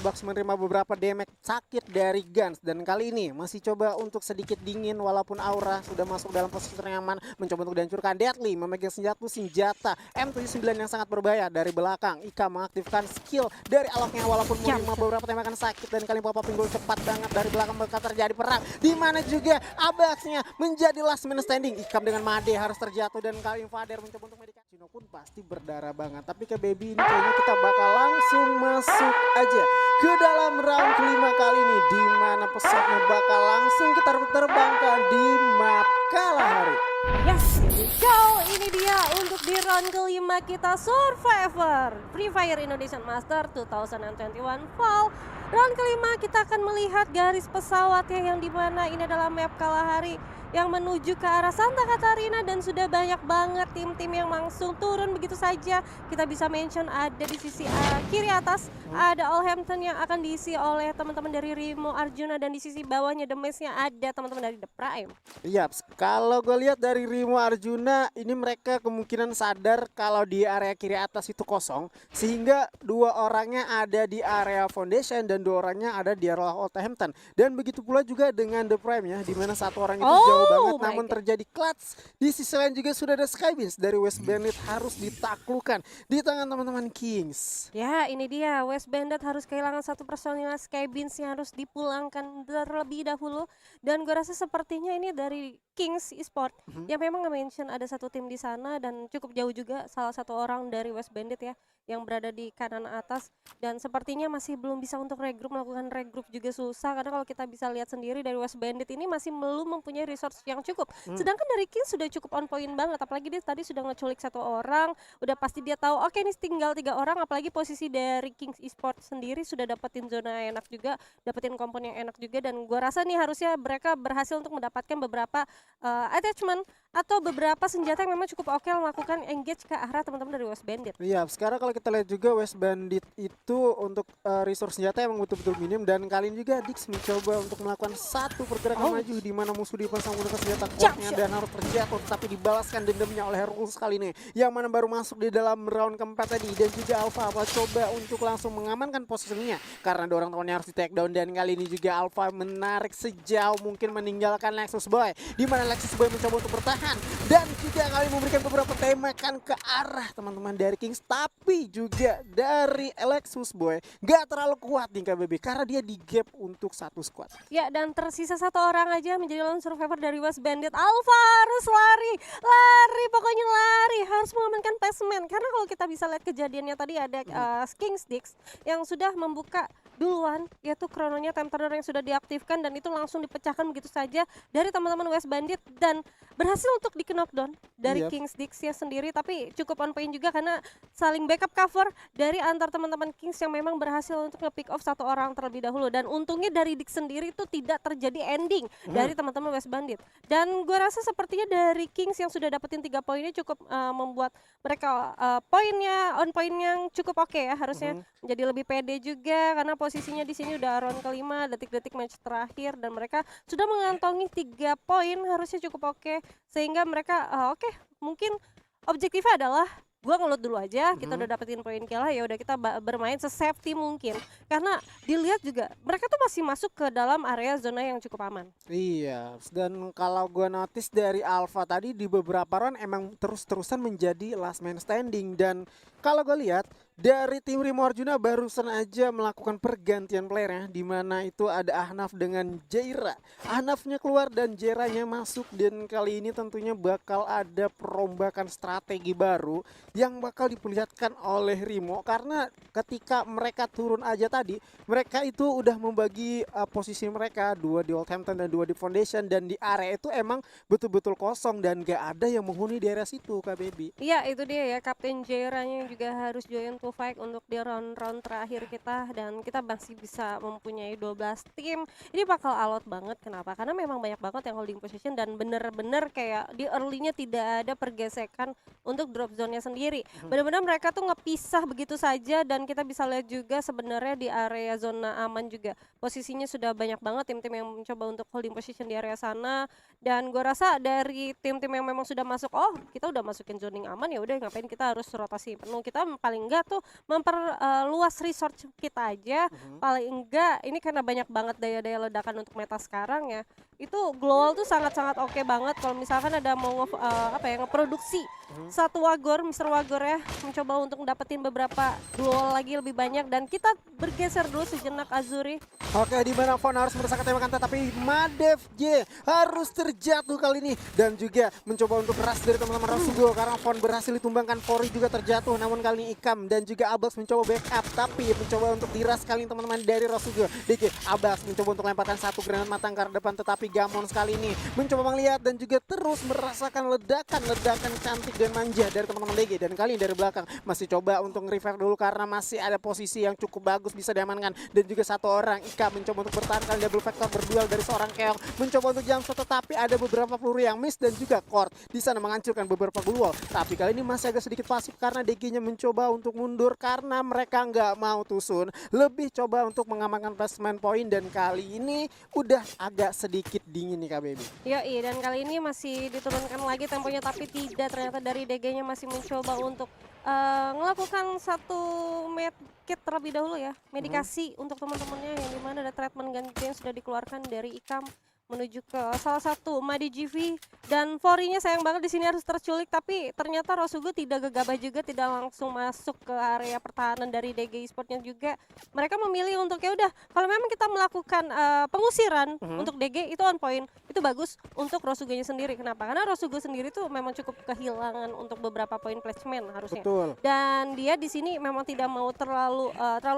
Box menerima beberapa damage sakit dari Guns dan kali ini masih coba untuk sedikit dingin walaupun Aura sudah masuk dalam posisi ternyaman mencoba untuk dihancurkan. Deadly memegang senjata M79 yang sangat berbahaya dari belakang. Ika mengaktifkan skill dari aloknya walaupun menerima beberapa tembakan sakit dan kali pop pinggul cepat banget dari belakang bakal terjadi perang di mana juga Abaxnya menjadi last man standing. Ikam dengan Made harus terjatuh dan kali Invader mencoba untuk medikan. Cino pun pasti berdarah banget tapi ke Baby ini kayaknya kita bakal langsung masuk aja ke dalam round kelima kali ini di mana pesawatnya bakal langsung kita terbangkan di map Kalahari. Yes, here we go. Ini dia untuk di round kelima kita Survivor Free Fire Indonesian Master 2021 Fall. Round kelima kita akan melihat garis pesawatnya yang dimana ini adalah map Kalahari yang menuju ke arah Santa Catarina dan sudah banyak banget tim-tim yang langsung turun begitu saja. Kita bisa mention ada di sisi kiri atas ada Allhampton yang akan diisi oleh teman-teman dari Rimo Arjuna dan di sisi bawahnya The Maze-nya ada teman-teman dari The Prime. Iya, kalau gue lihat dari Rimo Arjuna ini mereka kemungkinan sadar kalau di area kiri atas itu kosong sehingga dua orangnya ada di area Foundation dan dua orangnya ada di area Allhampton. Dan begitu pula juga dengan The Prime ya, di mana satu orang itu jauh banget namun terjadi clutch. Di sisi lain juga sudah ada Skybeams dari West Bandit harus ditaklukkan di tangan teman-teman Kings. Ya, ini dia West Bandit harus kehilangan satu personil Skybeams yang harus dipulangkan terlebih dahulu dan gue rasa sepertinya ini dari Kings Esport yang memang nge-mention ada satu tim di sana dan cukup jauh juga salah satu orang dari West Bandit ya yang berada di kanan atas dan sepertinya masih belum bisa untuk melakukan regroup juga susah karena kalau kita bisa lihat sendiri dari West Bandit ini masih belum mempunyai resource yang cukup. Sedangkan dari Kings sudah cukup on point banget apalagi dia tadi sudah ngeculik satu orang, udah pasti dia tahu oke ini tinggal 3 orang apalagi posisi dari Kings Esport sendiri sudah dapetin zona yang enak juga, dapetin kompon yang enak juga dan gua rasa nih harusnya mereka berhasil untuk mendapatkan beberapa attachment atau beberapa senjata yang memang cukup oke melakukan engage ke arah teman-teman dari West Bandit. Iya, sekarang kalau kita lihat juga West Bandit itu untuk resource senjata emang betul-betul minim dan kali ini juga Dix mencoba untuk melakukan satu pergerakan maju di mana musuh dipasang menggunakan senjata kuatnya dan harus terjatuh tapi dibalaskan dendamnya oleh Hercules kali ini yang mana baru masuk di dalam round keempat tadi dan juga Alpha coba untuk langsung mengamankan posisinya karena dua orang temannya harus di take down dan kali ini juga Alpha menarik sejauh mungkin meninggalkan Lexus Boy di mana Lexus Boy mencoba untuk bertahan dan juga kali memberikan beberapa tembakan ke arah teman-teman dari Kings tapi juga dari Lexus Boy gak terlalu kuat nih KBB karena dia di gap untuk satu squad. Ya dan tersisa satu orang aja menjadi lone survivor dari West Bandit. Alpha harus lari pokoknya lari harus mengamankan placement karena kalau kita bisa lihat kejadiannya tadi ada Kings Dix yang sudah membuka duluan yaitu krononya time turner yang sudah diaktifkan dan itu langsung dipecahkan begitu saja dari teman-teman West Bandit dan berhasil untuk di knockdown dari Kings Dix-nya sendiri tapi cukup on point juga karena saling backup cover dari antar teman-teman Kings yang memang berhasil untuk nge-pick off satu orang terlebih dahulu dan untungnya dari Dix sendiri itu tidak terjadi ending dari teman-teman West Bandit dan gue rasa sepertinya dari Kings yang sudah dapetin 3 poinnya cukup membuat mereka on point yang cukup oke ya harusnya menjadi lebih pede juga karena posisinya di sini udah round kelima detik-detik match terakhir dan mereka sudah mengantongi 3 poin harusnya cukup oke sehingga mereka oke mungkin objektifnya adalah gua ngeload dulu aja kita udah dapetin poin kill ya udah kita bermain se-safety mungkin karena dilihat juga mereka tuh masih masuk ke dalam area zona yang cukup aman. Iya, dan kalau gua notice dari Alpha tadi di beberapa round emang terus-terusan menjadi last man standing dan kalau gue lihat dari tim Rimo Arjuna barusan aja melakukan pergantian player ya di mana itu ada Ahnaf dengan Jaira. Ahnafnya keluar dan Jairanya masuk dan kali ini tentunya bakal ada perombakan strategi baru yang bakal diperlihatkan oleh Rimo karena ketika mereka turun aja tadi mereka itu udah membagi posisi mereka dua di Allhampton dan dua di Foundation dan di area itu emang betul-betul kosong dan gak ada yang menghuni di area situ Kak Baby. Iya itu dia ya Kapten Jairanya juga harus join to fight untuk di round-round terakhir kita dan kita masih bisa mempunyai 12 tim. Ini bakal alot banget kenapa? Karena memang banyak banget yang holding position dan bener-bener kayak di early-nya tidak ada pergesekan untuk drop zone-nya sendiri. Benar-benar mereka tuh ngepisah begitu saja dan kita bisa lihat juga sebenarnya di area zona aman juga posisinya sudah banyak banget tim-tim yang mencoba untuk holding position di area sana dan gue rasa dari tim-tim yang memang sudah masuk kita udah masukin zoning aman ya udah ngapain kita harus rotasi penuh kita paling enggak tuh memperluas research kita aja. Paling enggak ini karena banyak banget daya-daya ledakan untuk meta sekarang ya. Itu Glowal tuh sangat-sangat oke banget kalau misalkan ada mau ngeproduksi satu Wagor, Mr. Wagor ya, mencoba untuk dapetin beberapa Glowal lagi lebih banyak. Dan kita bergeser dulu sejenak Azuri. Oke, di mana Von harus merasakan tembakan tetapi Madev J harus terjatuh kali ini dan juga mencoba untuk keras dari teman-teman Rosugo karena Von berhasil ditumbangkan. Fori juga terjatuh, namun kali ini Ikam dan juga Abax mencoba backup tapi mencoba untuk diras kali ini teman-teman dari Rosugo. DG Abax mencoba untuk lemparkan satu granat matang ke depan tetapi Gamon sekali ini mencoba melihat dan juga terus merasakan ledakan cantik dan manja dari teman-teman DG. Dan kali ini dari belakang masih coba untuk revive dulu karena masih ada posisi yang cukup bagus bisa diamankan. Dan juga satu orang Ika mencoba untuk bertahan kali double factor berduel dari seorang Keong mencoba untuk jump shot tetapi ada beberapa peluru yang miss dan juga Kord di sana menghancurkan beberapa glue. Tapi kali ini masih agak sedikit pasif karena DG-nya mencoba untuk mundur karena mereka nggak mau tusun, lebih coba untuk mengamankan placement point. Dan kali ini udah agak sedikit dingin nih Kak Baby. Yoi, dan kali ini masih diturunkan lagi temponya tapi tidak, ternyata dari DG-nya masih mencoba untuk melakukan satu medkit terlebih dahulu ya, medikasi untuk teman-temannya yang dimana ada treatment ganti yang sudah dikeluarkan dari Ikam menuju ke salah satu Madi GV. Dan Forinya sayang banget di sini harus terculik tapi ternyata Rosugo tidak gegabah juga, tidak langsung masuk ke area pertahanan dari DG Esports-nya juga. Mereka memilih untuk ya udah kalau memang kita melakukan pengusiran untuk DG itu on point, itu bagus untuk Rosugo-nya sendiri. Kenapa? Karena Rosugo sendiri tuh memang cukup kehilangan untuk beberapa poin placement harusnya. Betul. Dan dia di sini memang tidak mau terlalu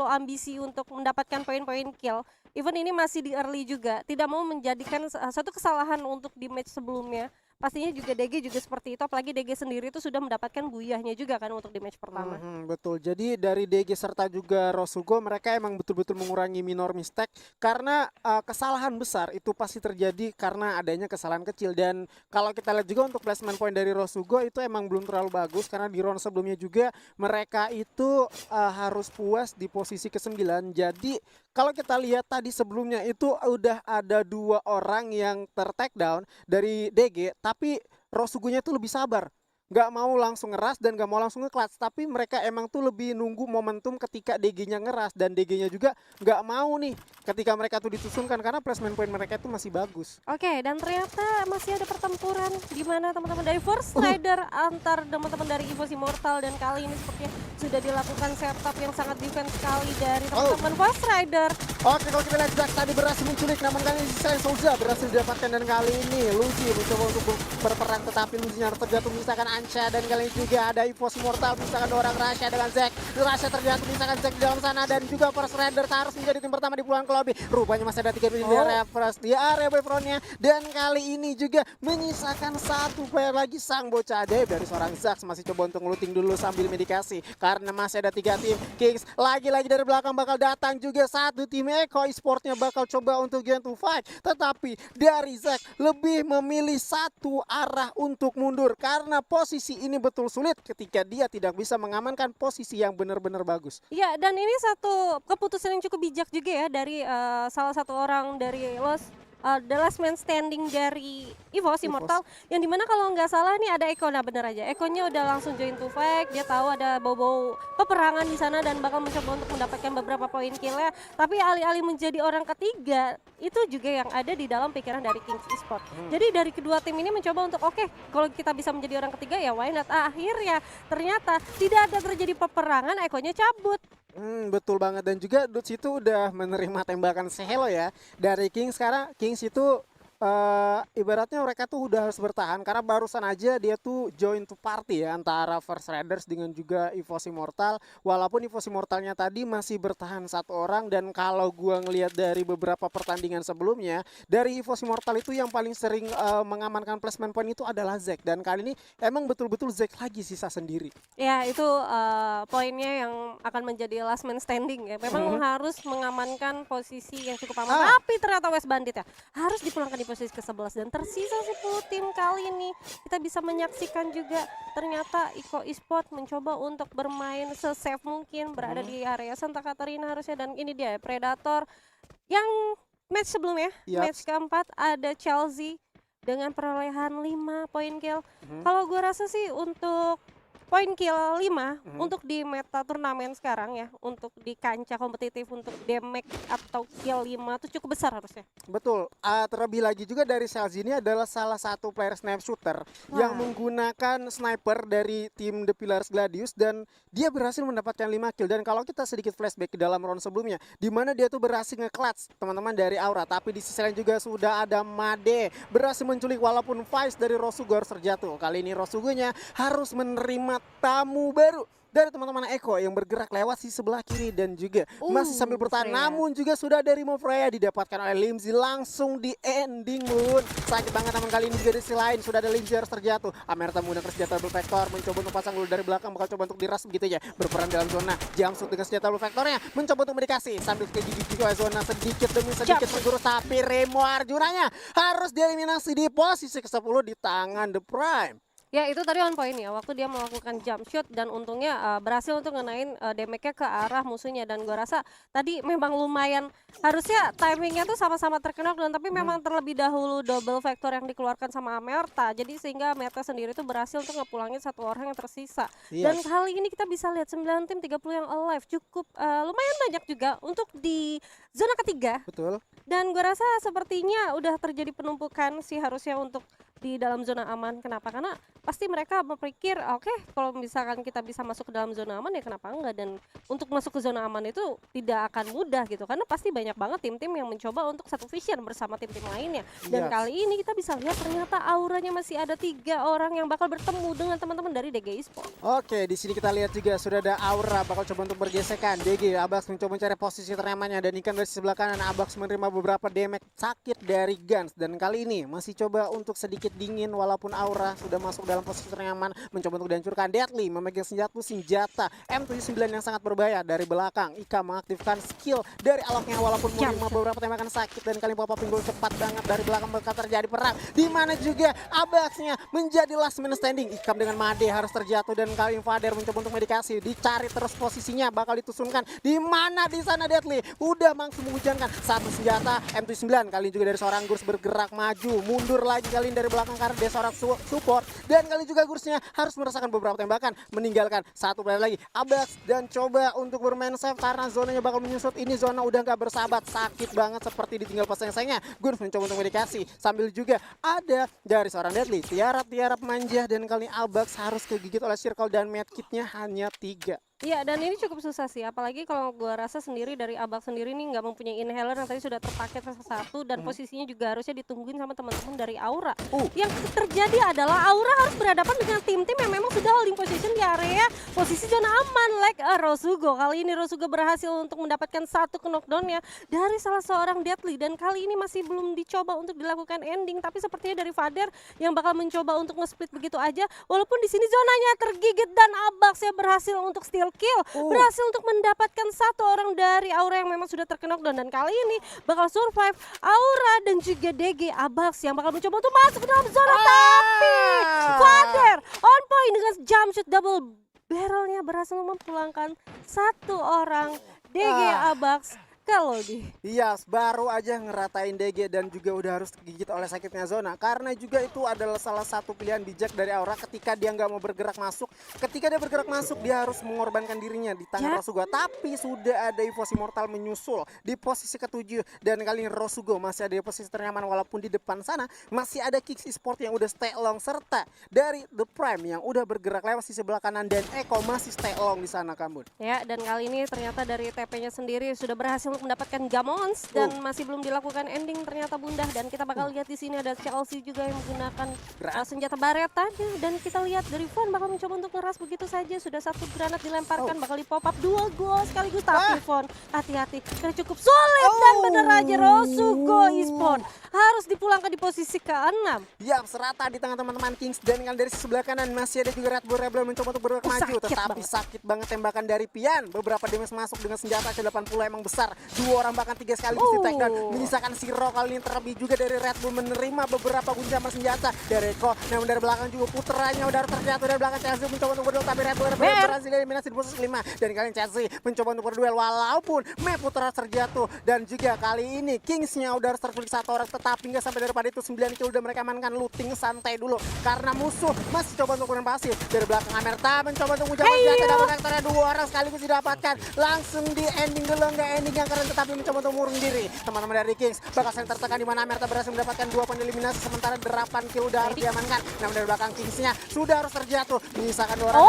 ambisi untuk mendapatkan poin-poin kill. Even ini masih di early juga, tidak mau menjadikan satu kesalahan untuk di match sebelumnya. Pastinya juga DG juga seperti itu, apalagi DG sendiri itu sudah mendapatkan buyahnya juga kan untuk di match pertama. Betul, jadi dari DG serta juga Rosugo mereka emang betul-betul mengurangi minor mistake karena kesalahan besar itu pasti terjadi karena adanya kesalahan kecil. Dan kalau kita lihat juga untuk placement point dari Rosugo itu emang belum terlalu bagus karena di round sebelumnya juga mereka itu harus puas di posisi ke-9. Jadi kalau kita lihat tadi sebelumnya itu udah ada 2 orang yang ter-take down dari DG tapi Rosugonya tuh lebih sabar, nggak mau langsung ngeras dan nggak mau langsung nge-clutch, tapi mereka emang tuh lebih nunggu momentum ketika DG-nya ngeras. Dan DG-nya juga nggak mau nih ketika mereka tuh disusunkan karena placement point mereka itu masih bagus. Oke, dan ternyata masih ada pertempuran di mana teman-teman dari Force Rider antar teman-teman dari EVOS Immortal. Dan kali ini sepertinya sudah dilakukan setup yang sangat defense sekali dari teman-teman Force Rider. Oke, kalau kita lihat Jack tadi berhasil menculik, namun kali ini Sisai Souza berhasil didapatkan. Dan kali ini Lucy mencoba untuk berperang tetapi Lucy harus terjatuh menyisakan Anca. Dan kali ini juga ada EVOS Immortal menyisakan 2 orang Rasha dengan Zack. Rasha terjatuh menyisakan Zack di dalam sana. Dan juga Force Rider harus menjadi tim pertama di puluhan ke lobby. Rupanya masih ada 3 di area first di area boyfriendnya. Dan kali ini juga menyisakan 1 player lagi sang bocah Deb dari seorang Zax masih coba untuk ngeluting dulu sambil medikasi karena masih ada 3 tim. Kings lagi-lagi dari belakang bakal datang juga satu tim. Eko Esports-nya bakal coba untuk get to fight, tetapi dari Zack lebih memilih satu arah untuk mundur karena posisi ini betul sulit ketika dia tidak bisa mengamankan posisi yang benar-benar bagus. Ya, dan ini satu keputusan yang cukup bijak juga ya dari salah satu orang dari The Last Man Standing dari EVOS Immortal, yang dimana kalau nggak salah nih ada Eko. Nah bener aja, Ekonya udah langsung join to fight. Dia tahu ada bau-bau peperangan di sana dan bakal mencoba untuk mendapatkan beberapa poin killnya. Tapi alih-alih menjadi orang ketiga, itu juga yang ada di dalam pikiran dari Kings Esports. Jadi dari kedua tim ini mencoba untuk oke, kalau kita bisa menjadi orang ketiga ya why not. Akhirnya ternyata tidak ada terjadi peperangan, Ekonya cabut. Betul banget. Dan juga Dudes itu udah menerima tembakan sehelo ya dari Kings. Sekarang Kings itu ibaratnya mereka tuh udah harus bertahan karena barusan aja dia tuh join to party ya antara First Riders dengan juga EVOS Immortal. Walaupun EVOS Immortalnya tadi masih bertahan 1 orang, dan kalau gua ngelihat dari beberapa pertandingan sebelumnya dari EVOS Immortal itu yang paling sering mengamankan placement point itu adalah Zack. Dan kali ini emang betul-betul Zack lagi sisa sendiri. Ya itu poinnya yang akan menjadi last man standing ya. Memang harus mengamankan posisi yang cukup aman. Tapi ternyata West Bandit ya harus dipulangkan di posisi ke-11 dan tersisa 10 tim. Kali ini kita bisa menyaksikan juga ternyata Iko Esports mencoba untuk bermain se-safe mungkin, berada di area Santa Catarina harusnya. Dan ini dia Predator yang match sebelumnya, match keempat ada Chelsea dengan perolehan 5 poin kill. Kalau gue rasa sih untuk poin kill 5 untuk di meta turnamen sekarang ya, untuk di kancah kompetitif untuk damage atau kill 5 itu cukup besar harusnya. Betul, terlebih lagi juga dari Cells ini adalah salah satu player sniper shooter yang menggunakan sniper dari tim The Pillars Gladius dan dia berhasil mendapatkan 5 kill. Dan kalau kita sedikit flashback ke dalam round sebelumnya, di mana dia tuh berhasil nge-clutch teman-teman dari Aura, tapi di sisi lain juga sudah ada Made berhasil menculik walaupun Vice dari Rosugo harus terjatuh. Kali ini Rosugonya harus menerima tamu baru dari teman-teman Eko yang bergerak lewat si sebelah kiri dan juga masih sambil bertahan. Freya. Namun juga sudah dari Mo Freya didapatkan oleh Limzy langsung di ending moon. Sakit banget teman, kali ini juga di sisi lain sudah ada Limzy harus terjatuh. Amerta menggunakan senjata double vector mencoba untuk pasang dulu dari belakang, bakal coba untuk diras begitu ya. Berperan dalam zona Jumpsuit dengan senjata double vectornya mencoba untuk mendikasi sambil kegigit juga oleh zona sedikit demi sedikit menjurus, tapi Remo Arjunanya harus dieliminasi di posisi ke-10 di tangan The Prime. Ya itu tadi on point ya, waktu dia melakukan jump shot dan untungnya berhasil untuk ngenain damage-nya ke arah musuhnya. Dan gue rasa tadi memang lumayan, harusnya timingnya tuh sama-sama terkena dan tapi memang terlebih dahulu double vector yang dikeluarkan sama Amerta. Jadi sehingga Meta sendiri tuh berhasil untuk ngepulangin satu orang yang tersisa. Dan kali ini kita bisa lihat 9 tim 30 yang alive, cukup lumayan banyak juga untuk di zona ketiga. Betul. Dan gue rasa sepertinya udah terjadi penumpukan sih harusnya untuk di dalam zona aman. Kenapa? Karena pasti mereka berpikir oke, kalau misalkan kita bisa masuk ke dalam zona aman ya kenapa enggak. Dan untuk masuk ke zona aman itu tidak akan mudah gitu, karena pasti banyak banget tim-tim yang mencoba untuk satu vision bersama tim-tim lainnya. Dan kali ini kita bisa lihat ternyata auranya masih ada 3 orang yang bakal bertemu dengan teman-teman dari DG Esports. Oke, di sini kita lihat juga sudah ada Aura bakal coba untuk bergesekan. DG Abax mencoba mencari posisi ternyamannya dan ikan dari sebelah kanan Abax menerima beberapa damage sakit dari Guns. Dan kali ini masih coba untuk sedikit dingin walaupun Aura sudah masuk dalam posisi ternyaman, mencoba untuk dihancurkan. Deadly memegang senjata M79 yang sangat berbahaya dari belakang. Ika mengaktifkan skill dari aloknya walaupun menerima beberapa tembakan sakit dan kali pop pinggul cepat banget dari belakang bakal terjadi perang di mana juga Abaxnya menjadi last man standing. Ikam dengan Made harus terjatuh dan kali ini Vader mencoba untuk medikasi, dicari terus posisinya bakal ditusunkan di mana di sana. Deadly udah langsung menghujankan satu senjata M79 kali ini juga dari seorang Gurs bergerak maju mundur lagi kali ini dari belakang karena dia seorang support dan kali juga Gursnya harus merasakan beberapa tembakan meninggalkan satu player lagi Abax dan coba untuk bermain safe karena zonanya bakal menyusut. Ini zona udah nggak bersahabat, sakit banget seperti ditinggal pasang-pasangnya. Gurs mencoba untuk medikasi sambil juga ada dari seorang Deadly tiarap manja dan kali ini Abax harus kegigit oleh circle dan medkitnya hanya 3. Iya, dan ini cukup susah sih, apalagi kalau gua rasa sendiri dari Abax sendiri nih nggak mempunyai inhaler yang tadi sudah terpakai satu dan posisinya juga harusnya ditungguin sama teman-teman dari Aura. Yang terjadi adalah Aura harus berhadapan dengan tim-tim yang memang sudah holding position di area posisi zona aman, like Rosugo. Kali ini Rosugo berhasil untuk mendapatkan satu knockdown-nya dari salah seorang Deadly dan kali ini masih belum dicoba untuk dilakukan ending, tapi sepertinya dari Vader yang bakal mencoba untuk nge-split begitu aja. Walaupun di sini zonanya tergigit dan Abax ya berhasil untuk steal kill, berhasil untuk mendapatkan satu orang dari Aura yang memang sudah terknockdown dan kali ini bakal survive Aura dan juga DG Abax yang bakal mencoba untuk masuk ke dalam zona tapi Vader on point dengan jump shot double barrelnya berhasil memulangkan satu orang DG Abax ke lobby. Iya, baru aja ngeratain DG dan juga udah harus digigit oleh sakitnya zona. Karena juga itu adalah salah satu pilihan bijak dari Aura ketika dia nggak mau bergerak masuk. Ketika dia bergerak masuk, dia harus mengorbankan dirinya di tangan Rosugo. Tapi sudah ada Evos Immortal menyusul di posisi ke-7 dan kali ini Rosugo masih ada di posisi ternyaman walaupun di depan sana masih ada Kicks Esports yang udah stay long serta dari The Prime yang udah bergerak lewat di sebelah kanan dan Eko masih stay long di sana, Kambun. Ya, dan kali ini ternyata dari TP-nya sendiri sudah berhasil untuk mendapatkan Gamons dan masih belum dilakukan ending ternyata Bunda. Dan kita bakal lihat di sini ada Chelsea juga yang menggunakan senjata baretanya dan kita lihat dari Von bakal mencoba untuk ngeras begitu saja. Sudah satu granat dilemparkan bakal di pop up 2 gol sekaligus tapi Von hati-hati karena cukup sulit dan bener aja Rosugo Esports harus dipulangkan di posisi ke-6. Ya, serata di tangan teman-teman Kings dan dari sebelah kanan masih ada juga Red Bull Rebel mencoba untuk bergerak maju tetapi sakit banget tembakan dari Pian. Beberapa damage masuk dengan senjata ke-80 emang besar Dua orang bahkan tiga sekaligus di take down. Menyisakan Siro kali ini terlebih juga dari Red Bull menerima beberapa guncangan senjata dari Eko. Namun dari belakang juga putranya udah terjatuh dari belakang Chelsea mencoba untuk berduel tapi Red Bull berhasil eliminasi di posisi 5. Dan kali ini Chelsea mencoba untuk berduel walaupun Mei Putra terjatuh dan juga kali ini Kingsnya udah harus terculik satu orang tetapi nggak sampai daripada itu 9 kill udah mereka amankan. Looting santai dulu karena musuh masih coba untuk pasif dari belakang Amerta mencoba untuk menjawab senjata dapat faktornya dua orang sekaligus didapatkan langsung di ending dulu nggak ending yang keren tetapi mencoba untuk mengurung diri teman-teman dari Kings bakal saling tertekan di mana Amerta berhasil mendapatkan 2 poin eliminasi sementara 8 kill udah harus diamankan. Namun dari belakang Kingsnya sudah harus terjatuh menyisakan 2 orang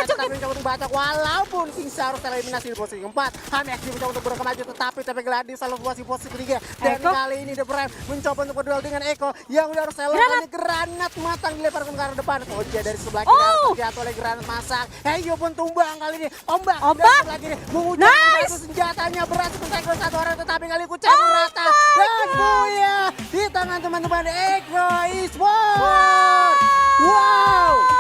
tetapi mencoba untuk bacok walaupun Kings harus tereliminasi di posisi keempat. HMX mencoba untuk berkembang maju tetapi Gladys selalu posisi ketiga dan kali ini The Prime mencoba untuk berduel dengan Eko yang udah harus selalu granat matang dilemparkan ke arah depan. Koja dari sebelah kiri terjatuh oleh granat masak. Heyo pun tumbang kali ini. Ombak lagi nih mengucapkan satu senjatanya berhasil mencekel satu orang tetapi kali ini kucang rata dan buya di tangan teman-teman Eko Esports. Wow.